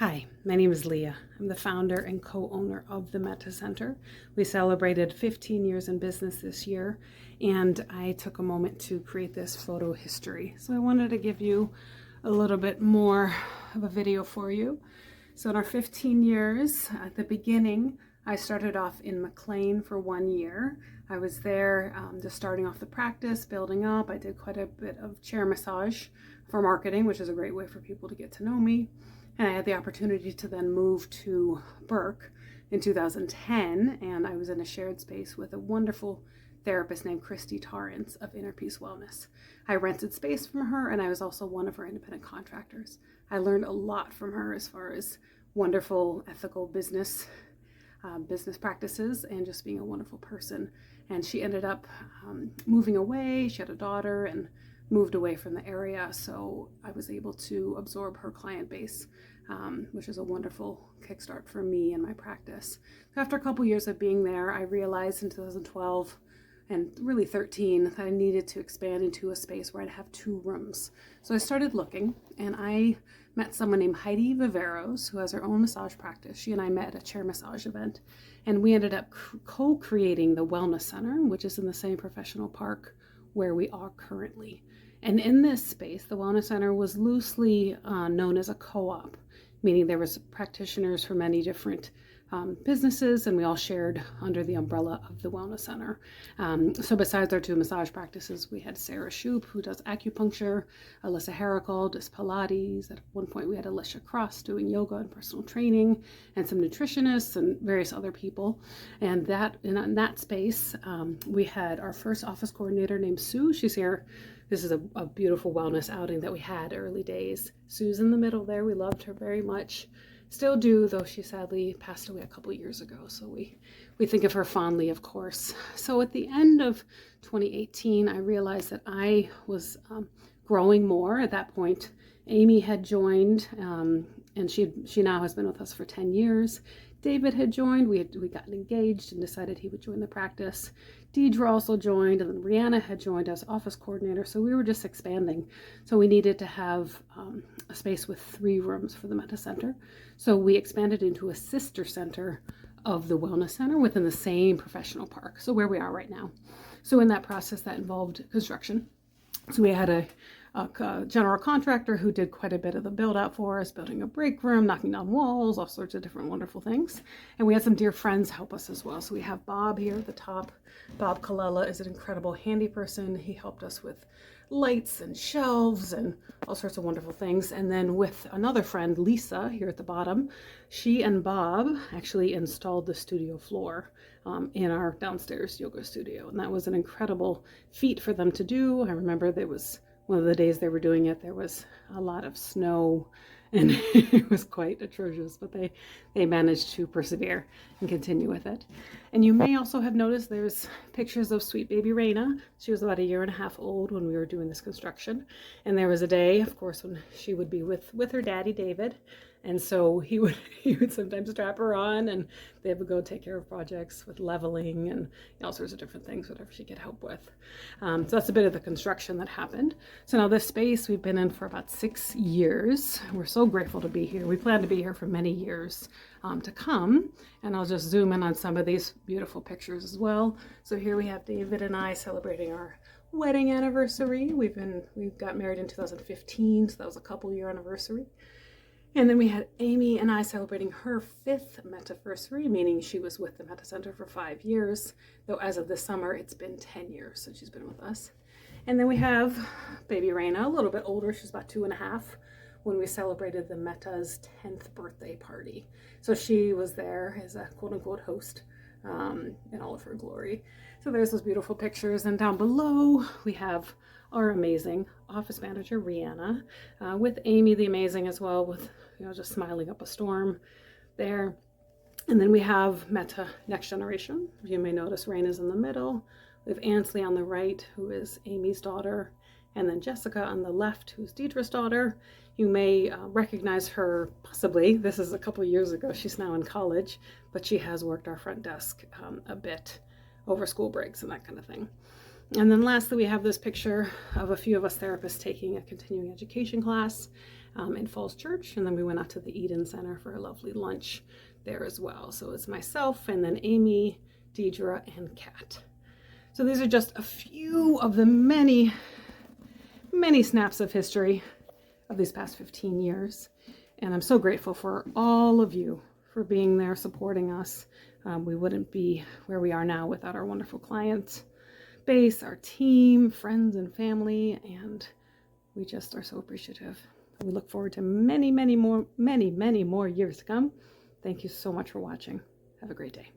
Hi, my name is Leah. I'm the founder and co-owner of the Metta Center. We celebrated 15 years in business this year, and I took a moment to create this photo history. So I wanted to give you a little bit more of a video for you. So in our 15 years, at the beginning, I started off in McLean for 1 year. I was there just starting off the practice, building up. I did quite a bit of chair massage for marketing, which is a great way for people to get to know me. And I had the opportunity to then move to Burke in 2010, and I was in a shared space with a wonderful therapist named Christy Torrence of Inner Peace Wellness. I rented space from her, and I was also one of her independent contractors. I learned a lot from her as far as wonderful ethical business practices and just being a wonderful person. And she ended up moving away. She had a daughter and moved away from the area, so I was able to absorb her client base, which is a wonderful kickstart for me and my practice. After a couple years of being there, I realized in 2012 and really 13 that I needed to expand into a space where I'd have 2 rooms. So I started looking, and I met someone named Heidi Viveiros, who has her own massage practice. She and I met at a chair massage event, and we ended up co-creating the Wellness Center, which is in the same professional park where we are currently. And in this space, the Wellness Center was loosely known as a co-op, meaning there was practitioners from many different businesses, and we all shared under the umbrella of the Wellness Center. So besides our 2 massage practices, we had Shupe, who does acupuncture, Alyssa Harakal does Pilates. At one point, we had Alicia doing yoga and personal training, and some nutritionists and various other people. And in that space, we had our first office coordinator named Sue. She's here. This is a beautiful wellness outing that we had early days. Sue's in the middle there. We loved her very much. Still do, though she sadly passed away a couple years ago. So we think of her fondly, of course. So at the end of 2018, I realized that I was growing more. At that point, Amy had joined, and she now has been with us for 10 years. David had joined. We gotten engaged and decided he would join the practice. Deidre also joined, and then Rihanna had joined as office coordinator. So we were just expanding. So we needed to have a space with 3 rooms for the Metta Center. So we expanded into a sister center of the Wellness Center within the same professional park. So where we are right now. So in that process, that involved construction. So we had a general contractor who did quite a bit of the build out for us, building a break room, knocking down walls, all sorts of different wonderful things. And we had some dear friends help us as well. So we have Bob here at the top. Bob Colella is an incredible handy person. He helped us with lights and shelves and all sorts of wonderful things. And then with another friend, Lisa, here at the bottom, she and Bob actually installed the studio floor in our downstairs yoga studio. And that was an incredible feat for them to do. I remember there was one of the days they were doing it, there was a lot of snow, and it was quite atrocious, but they managed to persevere and continue with it. And you may also have noticed there's pictures of sweet baby Raina. She was about 1.5 years old when we were doing this construction. And there was a day, of course, when she would be with her daddy, David. And so he would sometimes strap her on, and they would go take care of projects with leveling and all sorts of different things, whatever she could help with. So that's a bit of the construction that happened. So now this space we've been in for about 6 years. We're so grateful to be here. We plan to be here for many years to come. And I'll just zoom in on some of these beautiful pictures as well. So here we have David and I celebrating our wedding anniversary. We got married in 2015, so that was a couple-year anniversary. And then we had Amy and I celebrating her 5th Metta-versary, meaning she was with the Metta Center for 5 years, though as of this summer, it's been 10 years since she's been with us. And then we have baby Raina, a little bit older. She's about 2.5 when we celebrated the Metta's 10th birthday party. So she was there as a quote-unquote host in all of her glory. So there's those beautiful pictures. And down below, we have our amazing office manager, Rihanna, with Amy the Amazing as well, with just smiling up a storm there. And then we have Metta Next Generation. You may notice Raina's in the middle. We have Ansley on the right, who is Amy's daughter, and then Jessica on the left, who's Deidre's daughter. You may recognize her, possibly. This is a couple years ago. She's now in college, but she has worked our front desk a bit over school breaks and that kind of thing. And then lastly, we have this picture of a few of us therapists taking a continuing education class. in Falls Church, and then we went out to the Eden Center for a lovely lunch there as well. So it's myself and then Amy, Deidre, and Kat. So these are just a few of the many, many snaps of history of these past 15 years. And I'm so grateful for all of you for being there, supporting us. We wouldn't be where we are now without our wonderful client base, our team, friends, and family, and we just are so appreciative. We look forward to many, many more years to come. Thank you so much for watching. Have a great day.